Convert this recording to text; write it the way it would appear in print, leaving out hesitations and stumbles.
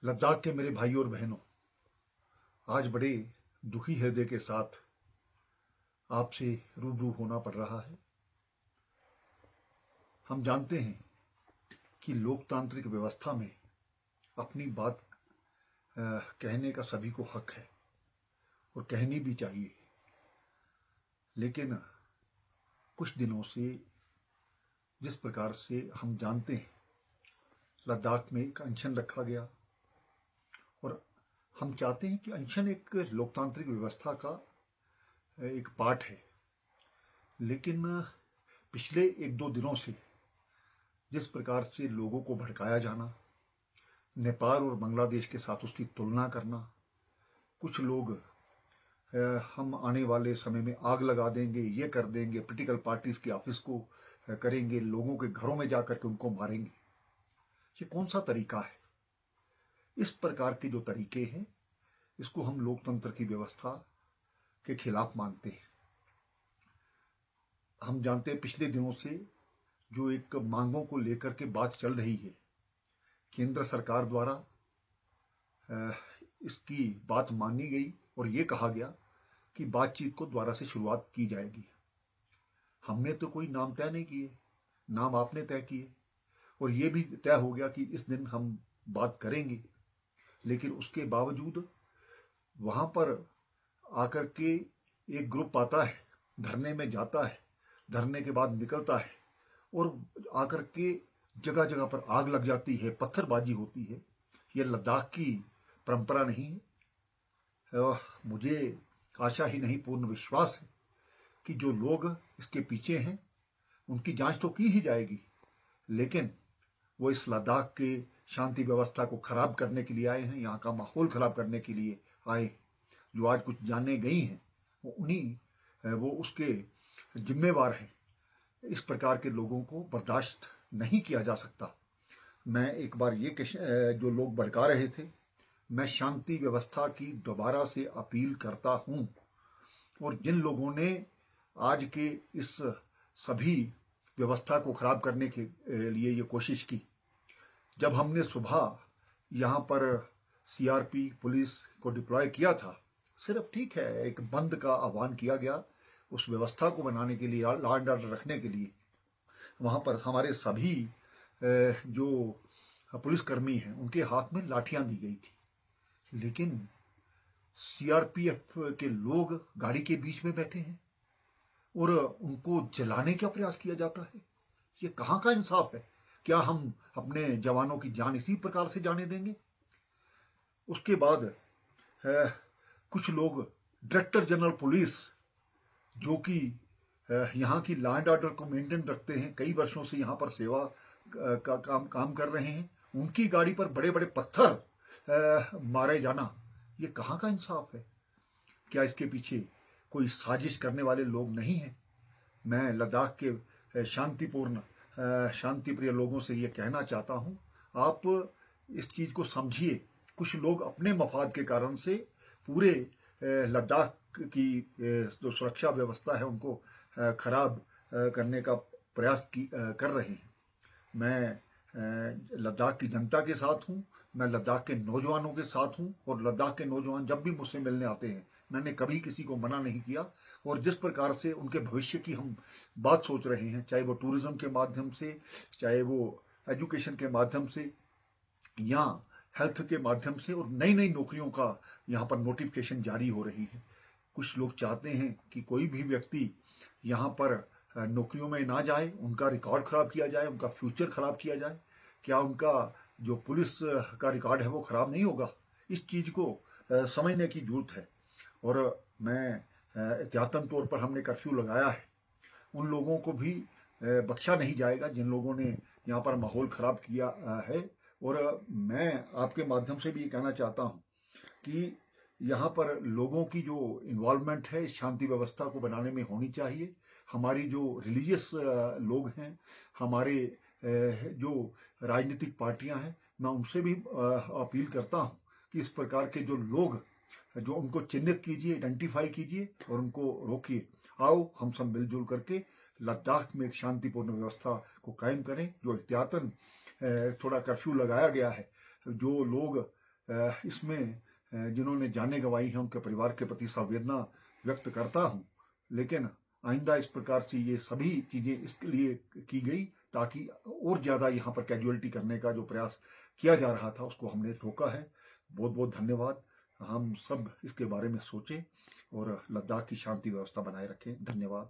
लद्दाख के मेरे भाइयों और बहनों, आज बड़े दुखी हृदय के साथ आपसे रूबरू होना पड़ रहा है। हम जानते हैं कि लोकतांत्रिक व्यवस्था में अपनी बात कहने का सभी को हक है और कहनी भी चाहिए। लेकिन कुछ दिनों से जिस प्रकार से हम जानते हैं, लद्दाख में एक अनशन रखा गया और हम चाहते हैं कि अनशन एक लोकतांत्रिक व्यवस्था का एक पार्ट है। लेकिन पिछले एक दो दिनों से जिस प्रकार से लोगों को भड़काया जाना, नेपाल और बांग्लादेश के साथ उसकी तुलना करना, कुछ लोग हम आने वाले समय में आग लगा देंगे, ये कर देंगे, पॉलिटिकल पार्टीज के ऑफिस को करेंगे, लोगों के घरों में जाकर के उनको मारेंगे, ये कौन सा तरीका है? इस प्रकार के जो तरीके हैं, इसको हम लोकतंत्र की व्यवस्था के खिलाफ मानते हैं। हम जानते हैं पिछले दिनों से जो एक मांगों को लेकर के बात चल रही है, केंद्र सरकार द्वारा इसकी बात मानी गई और ये कहा गया कि बातचीत को दोबारा से शुरुआत की जाएगी। हमने तो कोई नाम तय नहीं किए, नाम आपने तय किए और ये भी तय हो गया कि इस दिन हम बात करेंगे। लेकिन उसके बावजूद वहां पर आकर के एक ग्रुप आता है, धरने में जाता है, धरने के बाद निकलता है और आकर के जगह जगह पर आग लग जाती है, पत्थरबाजी होती है। ये लद्दाख की परंपरा नहीं है। मुझे आशा ही नहीं, पूर्ण विश्वास है कि जो लोग इसके पीछे हैं उनकी जांच तो की ही जाएगी, लेकिन वो इस लद्दाख के शांति व्यवस्था को खराब करने के लिए आए हैं, यहाँ का माहौल खराब करने के लिए आए। जो आज कुछ जाने गई हैं वो उसके जिम्मेवार हैं। इस प्रकार के लोगों को बर्दाश्त नहीं किया जा सकता। मैं एक बार ये जो लोग भड़का रहे थे, मैं शांति व्यवस्था की दोबारा से अपील करता हूं और जिन लोगों ने आज के इस सभी व्यवस्था को खराब करने के लिए ये कोशिश की, जब हमने सुबह यहाँ पर सीआरपी पुलिस को डिप्लॉय किया था, सिर्फ ठीक है एक बंद का आह्वान किया गया उस व्यवस्था को बनाने के लिए, लॉ एंड ऑर्डर रखने के लिए। वहाँ पर हमारे सभी जो पुलिसकर्मी हैं उनके हाथ में लाठियां दी गई थी, लेकिन सीआरपीएफ के लोग गाड़ी के बीच में बैठे हैं और उनको जलाने का प्रयास किया जाता है। ये कहाँ का इंसाफ है? क्या हम अपने जवानों की जान इसी प्रकार से जाने देंगे? उसके बाद कुछ लोग डायरेक्टर जनरल पुलिस, जो कि यहाँ की लॉ एंड ऑर्डर को मेंटेन रखते हैं, कई वर्षों से यहाँ पर सेवा का काम कर रहे हैं, उनकी गाड़ी पर बड़े बड़े पत्थर मारे जाना, ये कहाँ का इंसाफ है? क्या इसके पीछे कोई साजिश करने वाले लोग नहीं हैं? मैं लद्दाख के शांतिपूर्ण शांतिप्रिय लोगों से ये कहना चाहता हूँ, आप इस चीज़ को समझिए। कुछ लोग अपने मफाद के कारण से पूरे लद्दाख की जो सुरक्षा व्यवस्था है उनको खराब करने का प्रयास कर रहे हैं। मैं लद्दाख की जनता के साथ हूँ, मैं लद्दाख के नौजवानों के साथ हूँ और लद्दाख के नौजवान जब भी मुझसे मिलने आते हैं, मैंने कभी किसी को मना नहीं किया। और जिस प्रकार से उनके भविष्य की हम बात सोच रहे हैं, चाहे वो टूरिज्म के माध्यम से, चाहे वो एजुकेशन के माध्यम से या हेल्थ के माध्यम से, और नई नई नौकरियों का यहाँ पर नोटिफिकेशन जारी हो रही है। कुछ लोग चाहते हैं कि कोई भी व्यक्ति यहाँ पर नौकरियों में ना जाए, उनका रिकॉर्ड खराब किया जाए, उनका फ्यूचर खराब किया जाए। क्या उनका जो पुलिस का रिकॉर्ड है वो खराब नहीं होगा? इस चीज़ को समझने की जरूरत है। और मैं एहतियातन तौर पर हमने कर्फ्यू लगाया है, उन लोगों को भी बख्शा नहीं जाएगा जिन लोगों ने यहाँ पर माहौल खराब किया है। और मैं आपके माध्यम से भी ये कहना चाहता हूँ कि यहाँ पर लोगों की जो इन्वॉल्वमेंट है शांति व्यवस्था को बनाने में होनी चाहिए। हमारी जो रिलीजियस लोग हैं, हमारे जो राजनीतिक पार्टियां हैं, मैं उनसे भी अपील करता हूं कि इस प्रकार के जो लोग जो उनको चिन्हित कीजिए, आइडेंटिफाई कीजिए और उनको रोकिए। आओ हम सब मिलजुल करके लद्दाख में एक शांतिपूर्ण व्यवस्था को कायम करें। जो एहतियातन थोड़ा कर्फ्यू लगाया गया है, जो लोग इसमें जिन्होंने जानें गंवाई हैं उनके परिवार के प्रति संवेदना व्यक्त करता हूँ। लेकिन आइंदा इस प्रकार से ये सभी चीज़ें इसलिए की गई ताकि और ज़्यादा यहाँ पर कैजुअलिटी करने का जो प्रयास किया जा रहा था उसको हमने रोका है। बहुत बहुत धन्यवाद। हम सब इसके बारे में सोचें और लद्दाख की शांति व्यवस्था बनाए रखें। धन्यवाद।